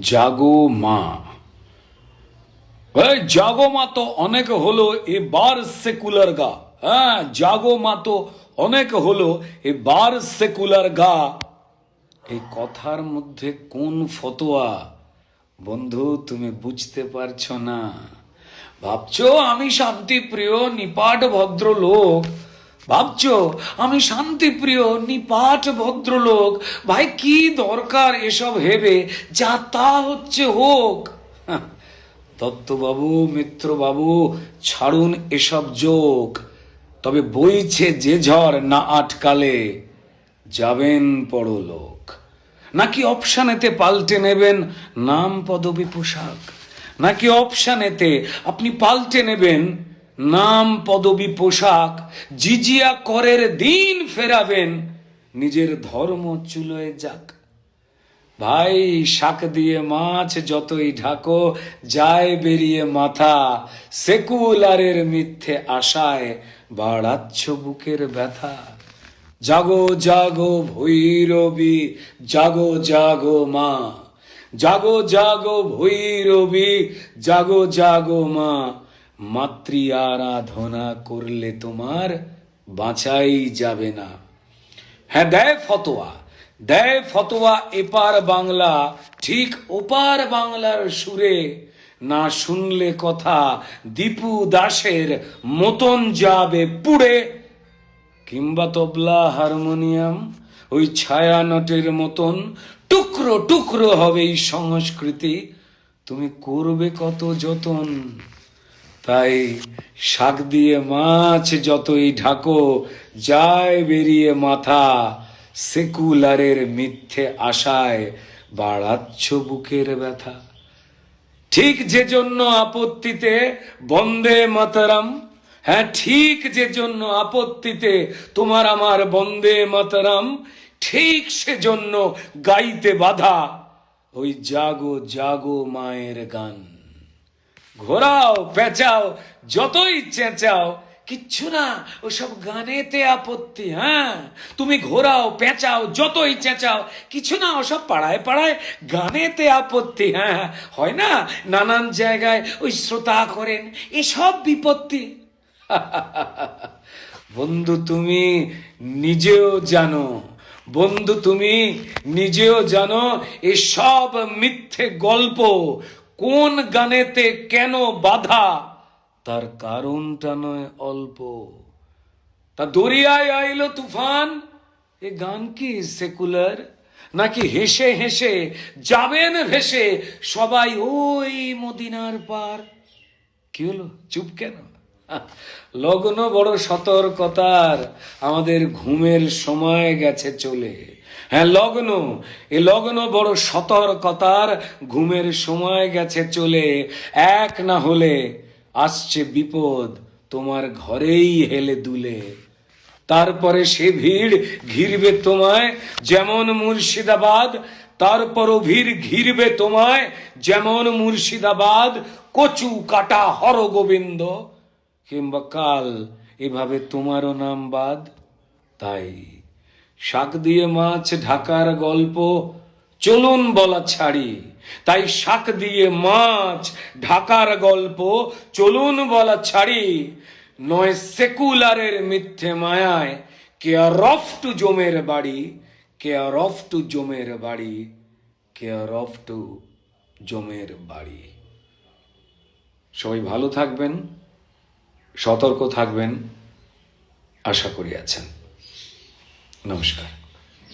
জাগো মা। এই জাগো মা তো অনেক হলো, এবার সেকুলার গা। হ্যাঁ, জাগো মা তো অনেক হলো, এবার সেকুলার গা। এই কথার মধ্যে কোন ফতোয়া বন্ধু তুমি বুঝতে পারছো না? ভাবছো আমি শান্তিপ্রিয় নিপাট ভদ্রলোক, ভাবছো আমি শান্তিপ্রিয় নিপাট ভদ্রলোক। ভাই কি দরকার এসব ভেবে, যা তা হচ্ছে হোক। দত্তবাবু, মিত্রবাবু, ছাড়ুন এসব যোগ। তবে বইছে যে ঝড় না আটকালে যাবেন পরলোক। নাকি অপশানেতে পাল্টে নেবেন নাম পদবি পোশাক? নাকি অপশানেতে আপনি পাল্টে নেবেন নাম পদবি পোশাক? জিজিয়া করের দিন ফেরাবেন, নিজের ধর্ম চুলোয় যাক। ভাই শাক দিয়ে মাছ যতই ঢাকো, যায় বেরিয়ে মাথা। সেকুলারের মিথ্যে আশায় বাড়াচ্ছ বুকের ব্যথা। জাগো জাগো ভৈরবী, জাগো জাগো মা। জাগো জাগো ভৈরবী, জাগো জাগো মা। মাতৃ আরাধনা করলে তোমার বাঁচাই যাবে না। হ্যাঁ, দেয় ফতোয়া এপার বাংলা, ঠিক ওপার বাংলার সুরে। না শুনলে কথা দীপু দাসের মতন যাবে পুড়ে। কিংবা তবলা হারমোনিয়াম ওই ছায়া নটের মতন টুকরো টুকরো হবে এই সংস্কৃতি। তুমি করবে কত যতন। তাই শাক দিয়ে মাছ যতই ঢাকো, যায় বেরিয়ে মাথা। সেকুলারের মিথ্যে আশায় বাড়াচ্ছ বুকের ব্যথা। ঠিক যে জন্য আপত্তিতে বন্দে মাতরম, হ্যাঁ ঠিক যে জন্য আপত্তিতে তোমার আমার বন্দে মাতরম, ঠিক সেজন্য গাইতে বাধা ওই জাগো জাগো মায়ের গান। ঘোরাও পেঁচাও যতই চেঁচাও, কিচ্ছু না ওসব গানেতে আপত্তি। হ্যাঁ, তুমি ঘোরাও পেঁচাও যতই চেঁচাও, কিছু না ওসব পাড়ায় পাড়ায় গানেতে আপত্তি। হ্যাঁ, হয় না নানান জায়গায় ওই শ্রোতা করেন এসব বিপত্তি। বন্ধু তুমি নিজেও জানো, বন্ধু তুমি নিজেও জানো এসব মিথ্যে গল্প কোন গানেতে কেন বাধা, তার কারণটা নয় অল্প। তা দরিয়ায় আইলো তুফান, এ গান কি সেকুলার? নাকি হেসে হেসে যাবেন ভেসে সবাই ওই মদিনার পার? কি হলো, চুপ কেন? লগ্ন বড় সতর্কতার, আমাদের ঘুমের সময় গেছে চলে। হ্যাঁ লগ্ন, এ লগ্ন বড় সতর্কতার, ঘুমের সময় গেছে চলে। এক না হলে আসছে বিপদ তোমার ঘরেই হেলে দুলে। তারপরে সে ভিড় ঘিরবে তোমায় যেমন মুর্শিদাবাদ, তারপরও ভিড় ঘিরবে তোমায় যেমন মুর্শিদাবাদ। কচু কাটা হরগোবিন্দ, কিংবা কাল এভাবে তোমারও নাম বাদ। তাই শাক দিয়ে মাছ ঢাকার গল্প চলুন বলা ছাড়ি। তাই শাক দিয়ে মাছ ঢাকার গল্প চলুন বলা ছাড়ি। নয় সেকুলারের মিথ্যে মায়ায় কেয়ার অফ টু জমের বাড়ি, কেয়ার অফ টু জমের বাড়ি, কেয়ার অফ টু জমের বাড়ি। সবাই ভালো থাকবেন, সতর্ক থাকবেন, আশা করি আছেন। নমস্কার।